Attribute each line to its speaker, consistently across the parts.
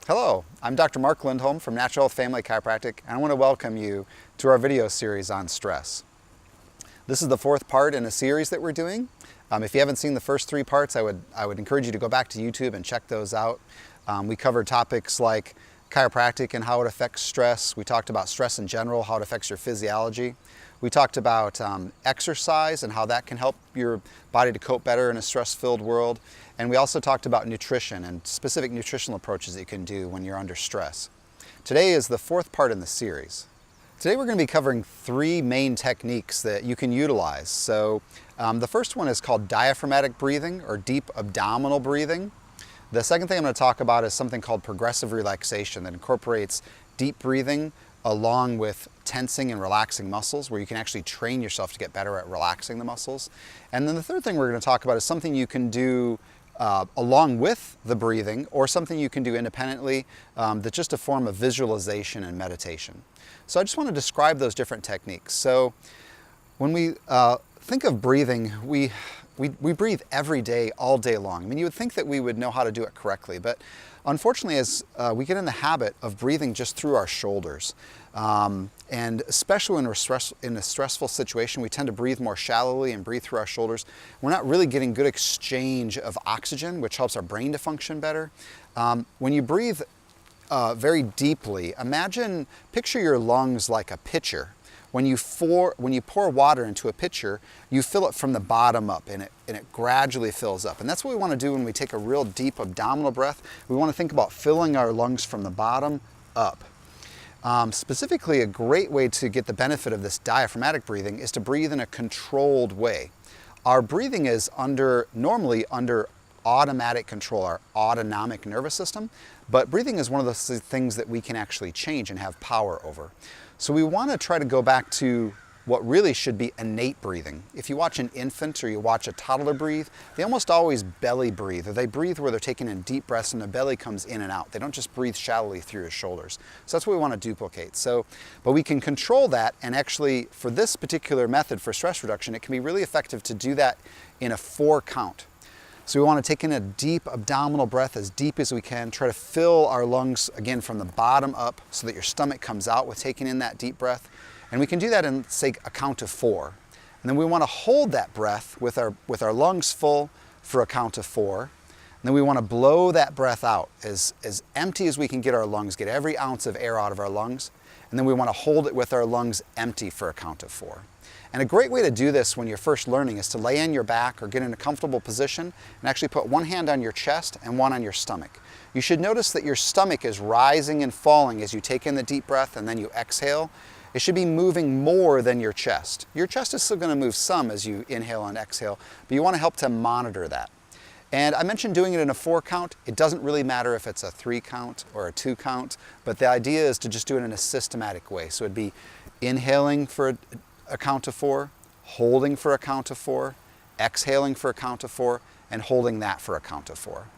Speaker 1: Hello, I'm Dr. Mark Lindholm from Natural Health Family Chiropractic, and I want to welcome you to our video series on stress. This is the fourth part in a series that we're doing. If you haven't seen the first three parts, I would encourage you to go back to YouTube and check those out. We covered topics like chiropractic and how it affects stress. We talked about stress in general, how it affects your physiology. We talked about exercise and how that can help your body to cope better in a stress-filled world. And we also talked about nutrition and specific nutritional approaches that you can do when you're under stress. Today is the fourth part in the series. Today we're going to be covering three main techniques that you can utilize. So the first one is called diaphragmatic breathing or deep abdominal breathing. The second thing I'm going to talk about is something called progressive relaxation that incorporates deep breathing along with tensing and relaxing muscles, where you can actually train yourself to get better at relaxing the muscles. And then the third thing we're going to talk about is something you can do along with the breathing, or something you can do independently, that's just a form of visualization and meditation. So I just want to describe those different techniques. So when we think of breathing, we breathe every day, all day long. I mean, you would think that we would know how to do it correctly, but unfortunately, as we get in the habit of breathing just through our shoulders, and especially when we're in a stressful situation, we tend to breathe more shallowly and breathe through our shoulders. We're not really getting good exchange of oxygen, which helps our brain to function better. When you breathe very deeply, picture your lungs like a pitcher. When you pour water into a pitcher, you fill it from the bottom up, and it gradually fills up. And that's what we want to do when we take a real deep abdominal breath. We want to think about filling our lungs from the bottom up. Specifically, a great way to get the benefit of this diaphragmatic breathing is to breathe in a controlled way. Our breathing is normally under automatic control, our autonomic nervous system, but breathing is one of those things that we can actually change and have power over. So we want to try to go back to what really should be innate breathing. If you watch an infant or you watch a toddler breathe, they almost always belly breathe, or they breathe where they're taking in deep breaths and their belly comes in and out. They don't just breathe shallowly through your shoulders. So that's what we want to duplicate. But we can control that, and actually for this particular method for stress reduction, it can be really effective to do that in a 4 count. So we want to take in a deep abdominal breath, as deep as we can, try to fill our lungs again from the bottom up so that your stomach comes out with taking in that deep breath. And we can do that in, say, a count of 4. And then we want to hold that breath with our lungs full for a count of 4. And then we want to blow that breath out as empty as we can get our lungs, get every ounce of air out of our lungs. And then we want to hold it with our lungs empty for a count of 4. And a great way to do this when you're first learning is to lay on your back or get in a comfortable position and actually put one hand on your chest and one on your stomach. You should notice that your stomach is rising and falling as you take in the deep breath and then you exhale. It should be moving more than your chest. Your chest is still going to move some as you inhale and exhale, but you want to help to monitor that. And I mentioned doing it in a 4 count. It doesn't really matter if it's a 3 count or a 2 count, but the idea is to just do it in a systematic way. So it'd be inhaling for a count of 4, holding for a count of 4, exhaling for a count of 4, and holding that for a count of 4.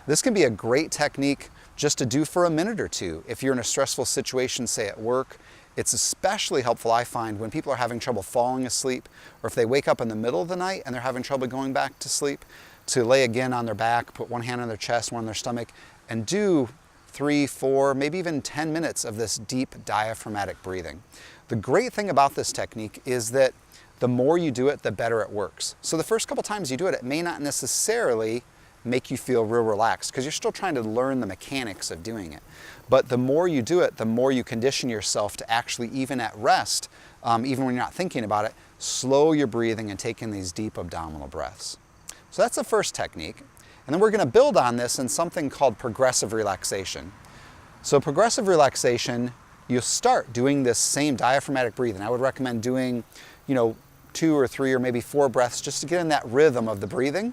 Speaker 1: This can be a great technique just to do for a minute or two if you're in a stressful situation, say at work. It's especially helpful, I find, when people are having trouble falling asleep, or if they wake up in the middle of the night and they're having trouble going back to sleep, to lay again on their back, put one hand on their chest, one on their stomach, and do 3, 4, maybe even 10 minutes of this deep diaphragmatic breathing. The great thing about this technique is that the more you do it, the better it works. So the first couple times you do it, it may not necessarily make you feel real relaxed because you're still trying to learn the mechanics of doing it. But the more you do it, the more you condition yourself to actually, even at rest, even when you're not thinking about it, slow your breathing and take in these deep abdominal breaths. So that's the first technique. And then we're going to build on this in something called progressive relaxation. So progressive relaxation, you'll start doing this same diaphragmatic breathing. I would recommend doing, 2 or 3 or maybe 4 breaths just to get in that rhythm of the breathing.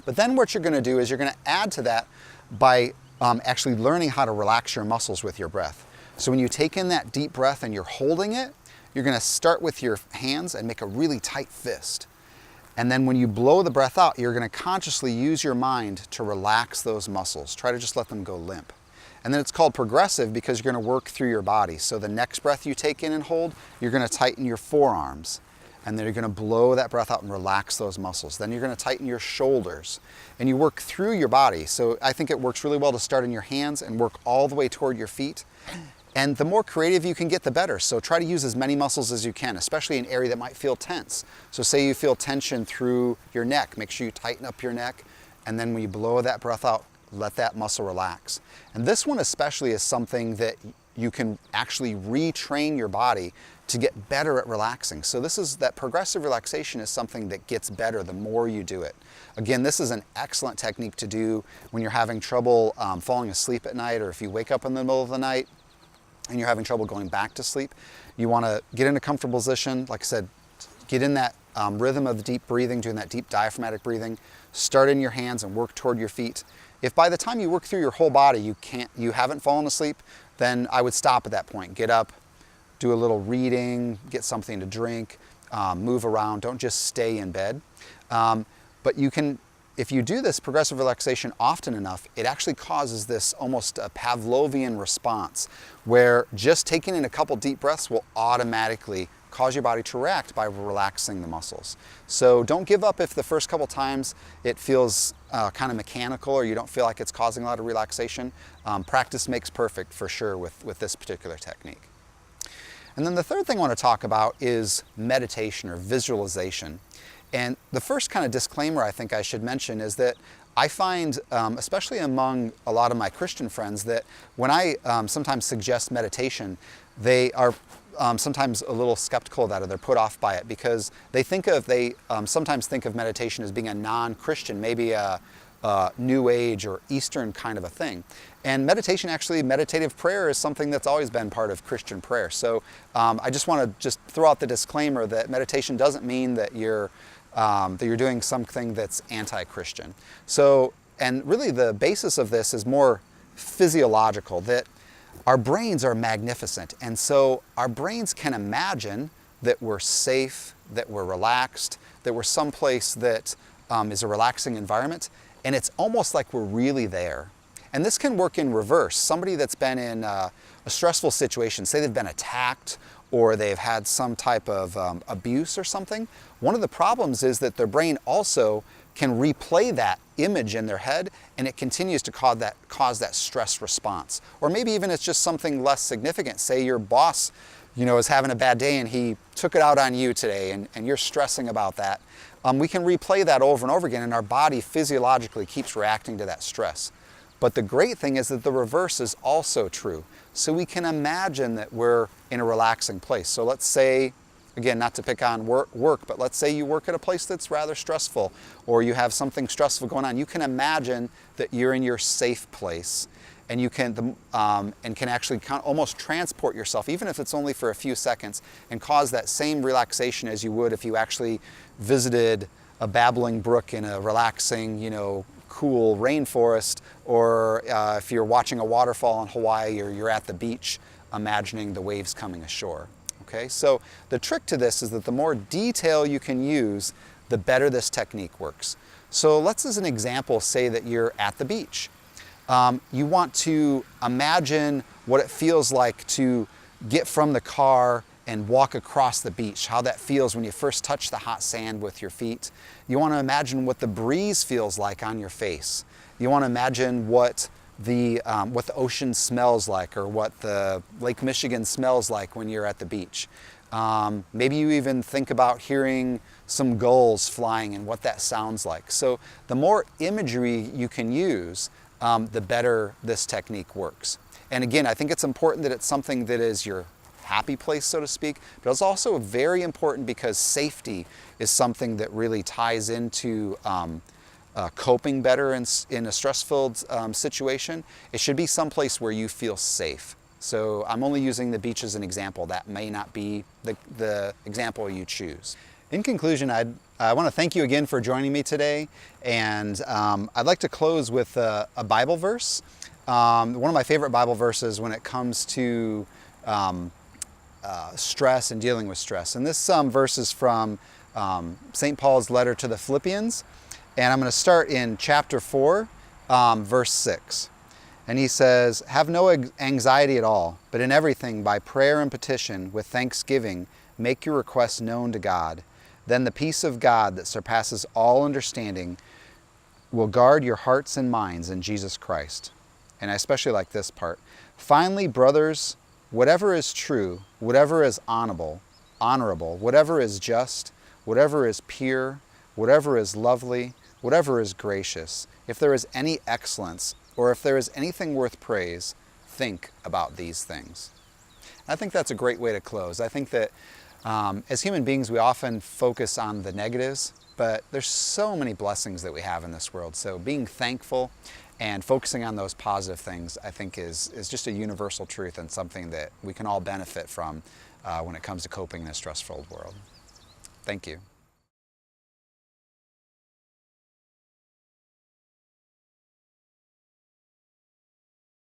Speaker 1: But then what you're going to do is you're going to add to that by actually learning how to relax your muscles with your breath. So when you take in that deep breath and you're holding it, you're going to start with your hands and make a really tight fist. And then when you blow the breath out, you're going to consciously use your mind to relax those muscles. Try to just let them go limp. And then it's called progressive because you're going to work through your body. So the next breath you take in and hold, you're going to tighten your forearms. and then you're going to blow that breath out and relax those muscles. Then you're going to tighten your shoulders, and you work through your body. So I think it works really well to start in your hands and work all the way toward your feet. And the more creative you can get, the better. So try to use as many muscles as you can, especially an area that might feel tense. So say you feel tension through your neck, make sure you tighten up your neck, and then when you blow that breath out, let that muscle relax. And this one especially is something that you can actually retrain your body to get better at relaxing. So that progressive relaxation is something that gets better the more you do it. Again, this is an excellent technique to do when you're having trouble falling asleep at night, or if you wake up in the middle of the night and you're having trouble going back to sleep. You want to get in a comfortable position. Like I said, get in that rhythm of deep breathing, doing that deep diaphragmatic breathing. Start in your hands and work toward your feet. If by the time you work through your whole body you haven't fallen asleep, then I would stop at that point. Get up, do a little reading, get something to drink, move around. Don't just stay in bed. But you can, if you do this progressive relaxation often enough, it actually causes this almost a Pavlovian response, where just taking in a couple deep breaths will automatically cause your body to react by relaxing the muscles. So don't give up if the first couple times it feels kind of mechanical, or you don't feel like it's causing a lot of relaxation. Practice makes perfect for sure with this particular technique. And then the third thing I want to talk about is meditation or visualization. And the first kind of disclaimer I think I should mention is that I find, especially among a lot of my Christian friends, that when I sometimes suggest meditation, they are sometimes a little skeptical of that, or they're put off by it, because they sometimes think of meditation as being a non-Christian, maybe a New Age or Eastern kind of a thing. And meditation, actually, meditative prayer is something that's always been part of Christian prayer. So I just want to throw out the disclaimer that meditation doesn't mean that you're doing something that's anti-Christian. So, and really the basis of this is more physiological, that our brains are magnificent. And so our brains can imagine that we're safe, that we're relaxed, that we're someplace that is a relaxing environment. And it's almost like we're really there. And this can work in reverse. Somebody that's been in a stressful situation, say they've been attacked, or they've had some type of abuse or something, one of the problems is that their brain also can replay that image in their head, and it continues to cause that stress response. Or maybe even it's just something less significant. Say your boss, is having a bad day and he took it out on you today, and you're stressing about that. We can replay that over and over again, and our body physiologically keeps reacting to that stress. But the great thing is that the reverse is also true. So we can imagine that we're in a relaxing place. So let's say, again, not to pick on work, but let's say you work at a place that's rather stressful, or you have something stressful going on. You can imagine that you're in your safe place, and you can actually almost transport yourself, even if it's only for a few seconds, and cause that same relaxation as you would if you actually visited a babbling brook in a relaxing, cool rainforest, or if you're watching a waterfall in Hawaii, or you're at the beach imagining the waves coming ashore. Okay, so the trick to this is that the more detail you can use, the better this technique works. So let's, as an example, say that you're at the beach. You want to imagine what it feels like to get from the car and walk across the beach, how that feels when you first touch the hot sand with your feet. You want to imagine what the breeze feels like on your face. You want to imagine what the ocean smells like, or what the Lake Michigan smells like when you're at the beach. Maybe you even think about hearing some gulls flying and what that sounds like. So the more imagery you can use, the better this technique works. And again, I think it's important that it's something that is your happy place, so to speak, but it's also very important because safety is something that really ties into coping better in a stress-filled situation. It should be someplace where you feel safe. So I'm only using the beach as an example. That may not be the example you choose. In conclusion, I want to thank you again for joining me today, and I'd like to close with a Bible verse. One of my favorite Bible verses when it comes to stress and dealing with stress. And this verse is from St. Paul's letter to the Philippians. And I'm going to start in chapter 4, verse 6. And he says, "Have no anxiety at all, but in everything by prayer and petition with thanksgiving make your requests known to God. Then the peace of God that surpasses all understanding will guard your hearts and minds in Jesus Christ. And I especially like this part. Finally, brothers, whatever is true, whatever is honorable, whatever is just, whatever is pure, whatever is lovely, whatever is gracious, if there is any excellence, or if there is anything worth praise, think about these things. I think that's a great way to close. I think that as human beings, we often focus on the negatives, but there's so many blessings that we have in this world. So being thankful and focusing on those positive things, I think is just a universal truth and something that we can all benefit from when it comes to coping in a stress-filled world. Thank you.